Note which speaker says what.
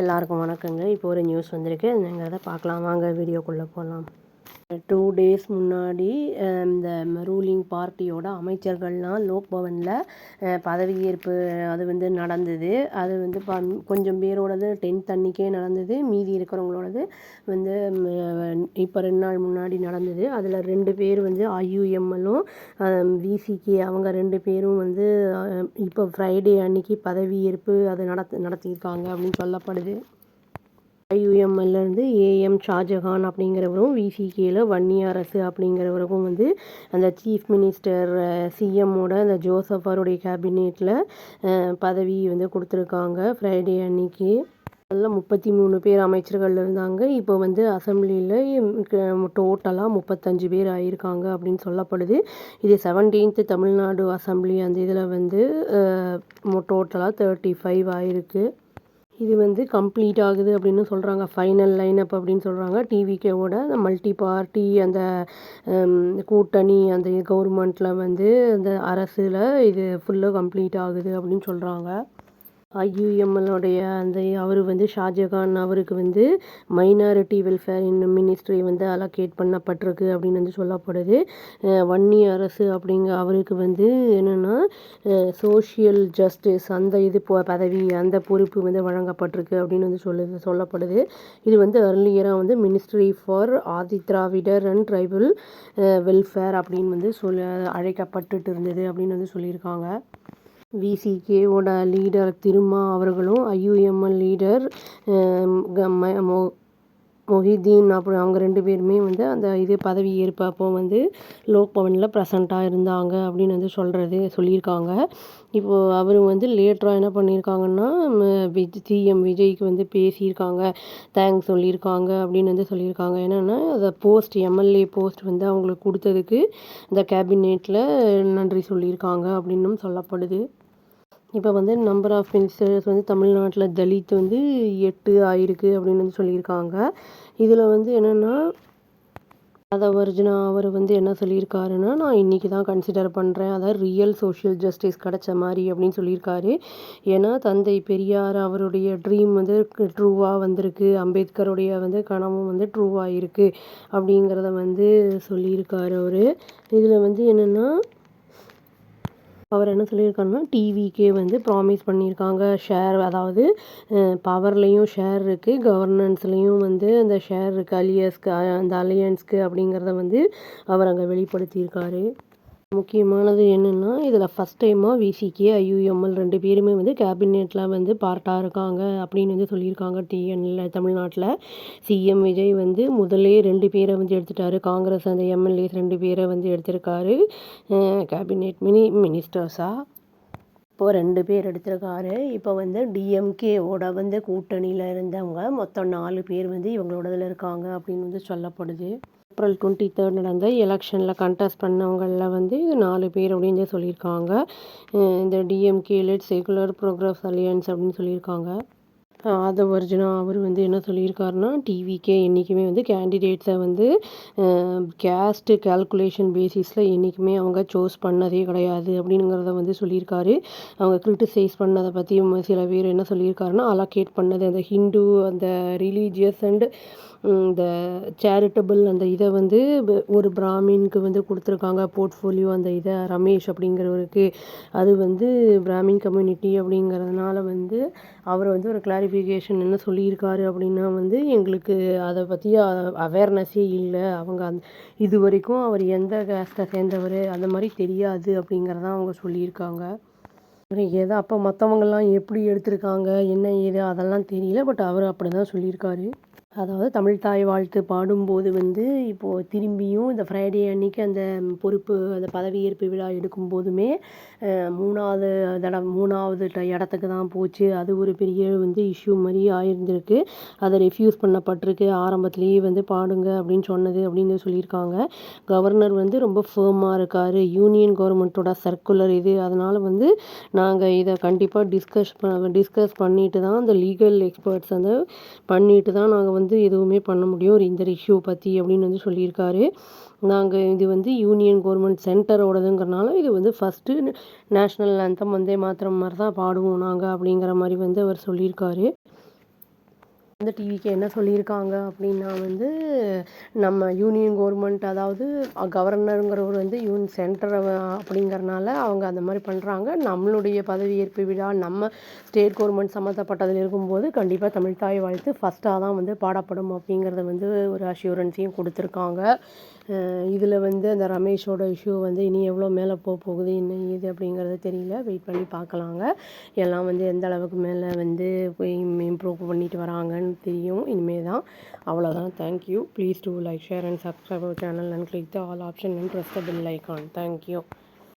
Speaker 1: எல்லாருக்கும் வணக்கங்க. இப்போ ஒரு நியூஸ் வந்திருக்கு. என்னங்கிறத பார்க்கலாம் வாங்க வீடியோக்குள்ளே போகலாம். 2 டேஸ் முன்னாடி இந்த ரூலிங் பார்ட்டியோட அமைச்சர்கள்லாம் லோக் பவனில் பதவியேற்பு அது வந்து நடந்தது. அது வந்து கொஞ்சம் பேரோடது 10th அன்னைக்கே நடந்தது. மீதி இருக்கிறவங்களோடது வந்து இப்போ 2 நாள் முன்னாடி நடந்தது. அதில் 2 பேர் வந்து IUMLம் VCK அவங்க 2 பேரும் வந்து இப்போ ஃப்ரைடே அன்னைக்கு பதவியேற்பு அது நடத்தியிருக்காங்க அப்படின்னு சொல்லப்படுது. IUMLலேருந்து AM ஷாஜஹான் அப்படிங்கிறவரும் VCKல வன்னியரசு அப்படிங்கிறவருக்கும் வந்து அந்த சீஃப் மினிஸ்டர் சிஎம்மோட அந்த ஜோசப் அவருடைய கேபினெட்டில் பதவி வந்து கொடுத்துருக்காங்க ஃப்ரைடே அன்னைக்கு. அதில் 33 பேர் அமைச்சர்கள் இருந்தாங்க. இப்போ வந்து அசம்பிளியில் டோட்டலாக 35 பேர் ஆகியிருக்காங்க அப்படின்னு சொல்லப்படுது. இது 17th தமிழ்நாடு அசம்பிளி அந்த இதில் வந்து டோட்டலாக 35 ஆகிருக்கு. இது வந்து கம்ப்ளீட் ஆகுது அப்படின்னு சொல்கிறாங்க. ஃபைனல் லைனப் அப்படின்னு சொல்கிறாங்க. டிவிகேவோட அந்த மல்டி பார்ட்டி அந்த கூட்டணி அந்த கவர்மெண்ட்டில் வந்து அந்த அரசில் இது ஃபுல்லாக கம்ப்ளீட் ஆகுது அப்படின்னு சொல்கிறாங்க. IUMLோடைய அந்த அவர் வந்து ஷாஜகான் அவருக்கு வந்து மைனாரிட்டி வெல்ஃபேர் மினிஸ்ட்ரி வந்து அலோகேட் பண்ணப்பட்டிருக்கு அப்படின்னு வந்து சொல்லப்படுது. வன்னியரசு அவருக்கு வந்து என்னென்னா சோஷியல் ஜஸ்டிஸ் அந்த இது பதவி அந்த பொறுப்பு வந்து வழங்கப்பட்டிருக்கு அப்படின்னு வந்து சொல்லப்படுது. இது வந்து அர்லியராக வந்து ministry for Adidravidar and tribal welfare அப்படின்னு வந்து அழைக்கப்பட்டுட்டு இருந்தது அப்படின்னு வந்து சொல்லியிருக்காங்க. VCKவோட லீடர் திருமா அவர்களும் IUML லீடர் மொஹிதீன் அப்படி அவங்க 2 பேருமே வந்து அந்த இது பதவி ஏற்பப்போ வந்து லோக் பவனில் ப்ரெசண்ட்டாக இருந்தாங்க அப்படின்னு வந்து சொல்லியிருக்காங்க. இப்போது அவர் வந்து லேட்டராக என்ன பண்ணியிருக்காங்கன்னா CM விஜய்க்கு வந்து பேசியிருக்காங்க, தேங்க்ஸ் சொல்லியிருக்காங்க அப்படின்னு வந்து சொல்லியிருக்காங்க. என்னென்னா அந்த MLA போஸ்ட் வந்து அவங்களுக்கு கொடுத்ததுக்கு இந்த கேபினெட்டில் நன்றி சொல்லியிருக்காங்க அப்படின்னும் சொல்லப்படுது. இப்போ வந்து நம்பர் ஆஃப் மினிஸ்டர்ஸ் வந்து தமிழ்நாட்டில் தலித் வந்து 8 ஆயிருக்கு அப்படின்னு வந்து சொல்லியிருக்காங்க. இதில் வந்து என்னென்னா அவர் வந்து என்ன சொல்லியிருக்காருன்னா, நான் இன்றைக்கி தான் கன்சிடர் பண்ணுறேன், அதாவது ரியல் சோஷியல் ஜஸ்டிஸ் கிடச்ச மாதிரி அப்படின்னு சொல்லியிருக்காரு. ஏன்னா தந்தை பெரியார் அவருடைய ட்ரீம் வந்து ட்ரூவாக வந்திருக்கு, அம்பேத்கருடைய வந்து கனவும் வந்து ட்ரூவாக இருக்குது அப்படிங்கிறத வந்து சொல்லியிருக்காரு அவர். இதில் வந்து என்னென்னா அவர் என்ன சொல்லியிருக்காருன்னா டிவிக்கே வந்து ப்ராமிஸ் பண்ணியிருக்காங்க ஷேர், அதாவது பவர்லேயும் ஷேர் இருக்குது, கவர்னன்ஸ்லேயும் வந்து அந்த ஷேர் இருக்குது, அந்த அலையன்ஸ்க்கு அப்படிங்கிறத வந்து அவர் அங்கே வெளிப்படுத்தியிருக்காரு. முக்கியமானது என்னென்னா இதில் ஃபஸ்ட் டைமாக VCK IUML 2 பேருமே வந்து கேபினெட்டில் வந்து பார்ட்டாக இருக்காங்க அப்படின்னு வந்து சொல்லியிருக்காங்க. தமிழ்நாட்டில் CM விஜய் வந்து முதலே 2 பேரை வந்து எடுத்துட்டாரு. காங்கிரஸ் அந்த MLAs 2 பேரை வந்து எடுத்திருக்காரு கேபினெட் மினிஸ்டர்ஸாக. இப்போது 2 பேர் எடுத்திருக்காரு. இப்போ வந்து DMKவோட வந்து கூட்டணியில் இருந்தவங்க மொத்தம் 4 பேர் வந்து இவங்களோடதில் இருக்காங்க அப்படின்னு வந்து சொல்லப்படுது. April 23 நடந்த எலெக்ஷனில் கண்டெஸ்ட் பண்ணவங்களில் வந்து 4 பேர் அப்படின்னு சொல்லியிருக்காங்க. இந்த DMK let secular progress alliance அப்படின்னு சொல்லியிருக்காங்க. ஆதவர்ஜுனா அவர் வந்து என்ன சொல்லியிருக்காருன்னா TVK என்றைக்குமே வந்து கேண்டிடேட்ஸை வந்து கேஸ்ட்டு கேல்குலேஷன் பேசிஸில் என்றைக்குமே அவங்க சூஸ் பண்ணதே கிடையாது அப்படிங்கிறத வந்து சொல்லியிருக்காரு. அவங்க கிரிட்டிசைஸ் பண்ணதை பற்றியும் சில பேர் என்ன சொல்லியிருக்காருன்னா அலோகேட் பண்ணது அந்த ஹிந்து அந்த ரிலீஜியஸ் அண்ட் இந்த சேரிட்டபிள் அந்த இதை வந்து ஒரு பிராமின்க்கு வந்து கொடுத்துருக்காங்க போர்ட்ஃபோலியோ அந்த இதை ரமேஷ் அப்படிங்கிறவருக்கு. அது வந்து பிராமின் கம்யூனிட்டி அப்படிங்கிறதுனால வந்து அவர் வந்து ஒரு கிளாரிஃபிகேஷன் என்ன சொல்லியிருக்காரு அப்படின்னா வந்து எங்களுக்கு அதை பற்றி அவேர்னஸே இல்லை, அவங்க இது வரைக்கும் அவர் எந்த கேஸ்ட்டை சேர்ந்தவர் அந்த மாதிரி தெரியாது அப்படிங்கிறதான் அவங்க சொல்லியிருக்காங்க. ஏதோ அப்போ மற்றவங்கெல்லாம் எப்படி எடுத்திருக்காங்க என்ன ஏது அதெல்லாம் தெரியல, பட் அவர் அப்படி தான் சொல்லியிருக்காரு. அதாவது தமிழ் தாய் வாழ்த்து பாடும்போது வந்து இப்போது திரும்பியும் இந்த ஃப்ரைடே அன்னைக்கு அந்த பொறுப்பு அந்த பதவியேற்பு விழா எடுக்கும்போதுமே 3வது இடத்துக்கு தான் போச்சு. அது ஒரு பெரிய வந்து இஷ்யூ மாதிரி ஆயிருந்திருக்கு. அதை ரெஃப்யூஸ் பண்ணப்பட்டிருக்கு. ஆரம்பத்துலேயே வந்து பாடுங்க அப்படின்னு சொன்னது அப்படின்னு சொல்லியிருக்காங்க. கவர்னர் வந்து ரொம்ப ஃபேமாக இருக்கார். யூனியன் கவர்மெண்ட்டோட சர்க்குலர் இது, அதனால் வந்து நாங்கள் இதை கண்டிப்பாக டிஸ்கஸ் பண்ணிட்டு தான் அந்த லீகல் எக்ஸ்பர்ட்ஸ் வந்து பண்ணிட்டு தான் நாங்கள் வந்து எதுவுமே பண்ண முடியும் இந்த இஷ்யூ பற்றி அப்படின்னு வந்து சொல்லியிருக்காரு. நாங்கள் இது வந்து யூனியன் கவர்மெண்ட் சென்டரோடதுங்கிறனால இது வந்து ஃபஸ்ட்டு நேஷ்னல் ஆந்தம் வந்தே மாத்திரம் மாதிரி தான் பாடுவோம் நாங்கள் அப்படிங்கிற மாதிரி வந்து அவர் சொல்லியிருக்காரு. வந்து டிவிக்கு என்ன சொல்லியிருக்காங்க அப்படின்னா வந்து நம்ம யூனியன் கவர்மெண்ட், அதாவது கவர்னருங்கிறவர் வந்து சென்டர் அப்படிங்கிறனால அவங்க அந்த மாதிரி பண்ணுறாங்க. நம்மளுடைய பதவியேற்பு விழா நம்ம ஸ்டேட் கவர்மெண்ட் சம்மந்தப்பட்டதில் இருக்கும்போது கண்டிப்பாக தமிழ்த்தாய் வாழ்த்து ஃபஸ்ட்டாக தான் வந்து பாடப்படும் அப்படிங்கிறத வந்து ஒரு அஷ்யூரன்ஸையும் கொடுத்துருக்காங்க. இதில் வந்து அந்த ரமேஷோட இஷ்யூ வந்து இனி எவ்வளோ மேலே போகுது என்ன ஏது அப்படிங்கிறது தெரியல. வெயிட் பண்ணி பார்க்கலாங்க. எல்லாம் வந்து எந்த அளவுக்கு மேலே வந்து போய் இம்ப்ரூவ் பண்ணிட்டு வராங்கன்னு தெரியும் இனிமே தான். அவ்வளோதான். Thank you. Please do like, share and subscribe our channel and click the all option and press the bell icon. Thank you.